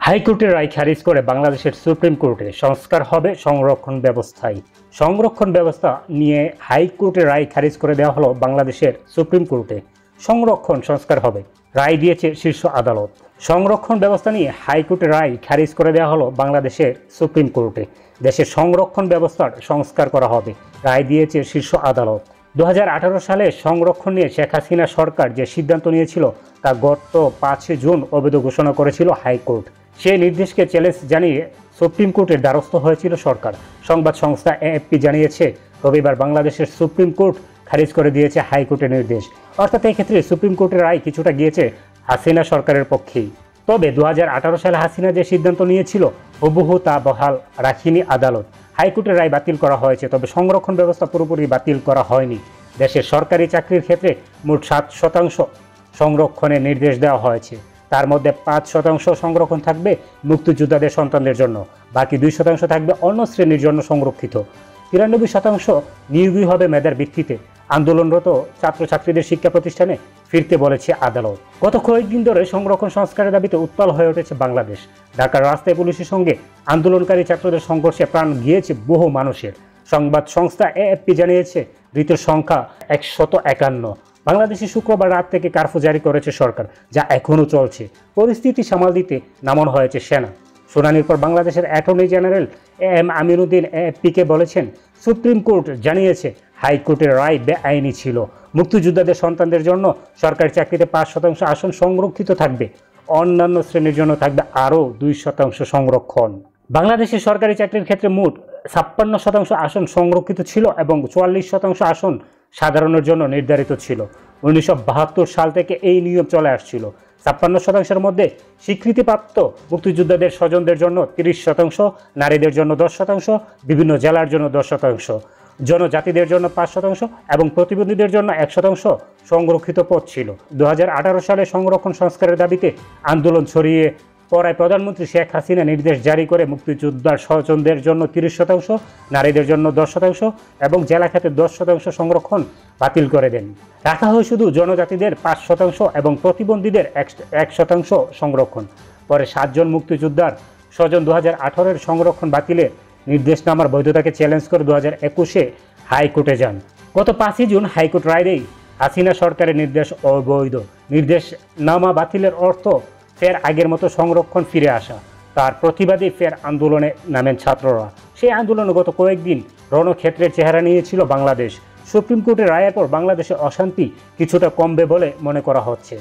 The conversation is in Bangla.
হাইকোর্টের রায় খারিজ করে বাংলাদেশের সুপ্রিম কোর্টে সংস্কার হবে সংরক্ষণ ব্যবস্থায়। সংরক্ষণ ব্যবস্থা নিয়ে হাইকোর্টের রায় খারিজ করে দেওয়া হলো বাংলাদেশের সুপ্রিম কোর্টে। সংরক্ষণ সংস্কার হবে, রায় দিয়েছে শীর্ষ আদালত। সংরক্ষণ ব্যবস্থা নিয়ে হাইকোর্টের রায় খারিজ করে দেওয়া হলো বাংলাদেশের সুপ্রিম কোর্টে। দেশের সংরক্ষণ ব্যবস্থার সংস্কার করা হবে, রায় দিয়েছে শীর্ষ আদালত। 2018 সালে সংরক্ষণ নিয়ে শেখ হাসিনা সরকার যে সিদ্ধান্ত নিয়েছিল তা গত 5 জুন অবৈধ ঘোষণা করেছিল হাইকোর্ট। সেই নির্দেশকে চ্যালেঞ্জ জানিয়ে সুপ্রিম কোর্টের দ্বারস্থ হয়েছিল সরকার। সংবাদ সংস্থা AFP জানিয়েছে, রবিবার বাংলাদেশের সুপ্রিম কোর্ট খারিজ করে দিয়েছে হাইকোর্টের নির্দেশ। অর্থাৎ এই ক্ষেত্রে সুপ্রিম কোর্টের রায় কিছুটা গিয়েছে হাসিনা সরকারের পক্ষেই। তবে 2018 সালে হাসিনা যে সিদ্ধান্ত নিয়েছিল হুবহু তা বহাল রাখেনি আদালত। হাইকোর্টের রায় বাতিল করা হয়েছে, তবে সংরক্ষণ ব্যবস্থা পুরোপুরি বাতিল করা হয়নি। দেশের সরকারি চাকরির ক্ষেত্রে মোট 7% সংরক্ষণের নির্দেশ দেওয়া হয়েছে। তার মধ্যে 5% সংরক্ষণ থাকবে মুক্তিযোদ্ধাদের সন্তানদের জন্য, বাকি 2% থাকবে অন্য শ্রেণীর জন্য সংরক্ষিত। 93% নিয়োগই হবে মেধার ভিত্তিতে। আন্দোলনরত ছাত্রছাত্রীদের শিক্ষা প্রতিষ্ঠানে ফিরতে বলেছে আদালত। গত কয়েকদিন ধরে সংরক্ষণ সংস্কারের দাবিতে উত্তাল হয়ে উঠেছে বাংলাদেশ। ঢাকার রাস্তায় পুলিশের সঙ্গে আন্দোলনকারী ছাত্রদের সংঘর্ষে প্রাণ গিয়েছে বহু মানুষের। সংবাদ সংস্থা AFP জানিয়েছে, মৃতের সংখ্যা 151। বাংলাদেশে শুক্রবার রাত থেকে কারফিউ জারি করেছে সরকার, যা এখনও চলছে। পরিস্থিতি সামাল দিতে নামানো হয়েছে সেনা। শুনানির পর বাংলাদেশের অ্যাটর্নি জেনারেল AM আমিনুদ্দিন AFP-কে বলেছেন, সুপ্রিম কোর্ট জানিয়েছে হাইকোর্টের রায় বেআইনি ছিল। মুক্তিযোদ্ধাদের সন্তানদের জন্য সরকারি চাকরিতে 5% আসন সংরক্ষিত থাকবে, অন্যান্য শ্রেণীর জন্য থাকবে আরও 2% সংরক্ষণ। বাংলাদেশের সরকারি চাকরির ক্ষেত্রে মোট 56% আসন সংরক্ষিত ছিল এবং 44% আসন সাধারণের জন্য নির্ধারিত ছিল। 1972 সাল থেকে এই নিয়ম চলে আসছিল। 56%-এর মধ্যে স্বীকৃতিপ্রাপ্ত মুক্তিযোদ্ধাদের স্বজনদের জন্য 30%, নারীদের জন্য 10%, বিভিন্ন জেলার জন্য 10%, জনজাতিদের জন্য 5% এবং প্রতিবন্ধীদের জন্য 1% সংরক্ষিত পদ ছিল। 2018 সালে সংরক্ষণ সংস্কারের দাবিতে আন্দোলন ছড়িয়ে পড়ায় প্রধানমন্ত্রী শেখ হাসিনা নির্দেশ জারি করে মুক্তিযোদ্ধার স্বজনদের জন্য 30%, নারীদের জন্য 10% এবং জেলা খাতে 10% সংরক্ষণ বাতিল করে দেন। রাখা হয় শুধু জনজাতিদের 5% এবং প্রতিবন্ধীদের 1% সংরক্ষণ। পরে 7 জন মুক্তিযোদ্ধার স্বজন 2018-এর সংরক্ষণ বাতিলের নির্দেশনামার বৈধতাকে চ্যালেঞ্জ করে 2021-এ হাইকোর্টে যান। গত 5 জুন হাইকোর্ট রায় দেয় হাসিনা সরকারের নির্দেশ অবৈধ। নির্দেশনামা বাতিলের অর্থ ফের আগের মতো সংরক্ষণ ফিরে আসা। তার প্রতিবাদে ফের আন্দোলনে নামেন ছাত্ররা। সেই আন্দোলনে গত কয়েকদিন রণক্ষেত্রের চেহারা নিয়েছিল বাংলাদেশ। সুপ্রিম কোর্টের রায়ের পর বাংলাদেশে অশান্তি কিছুটা কমবে বলে মনে করা হচ্ছে।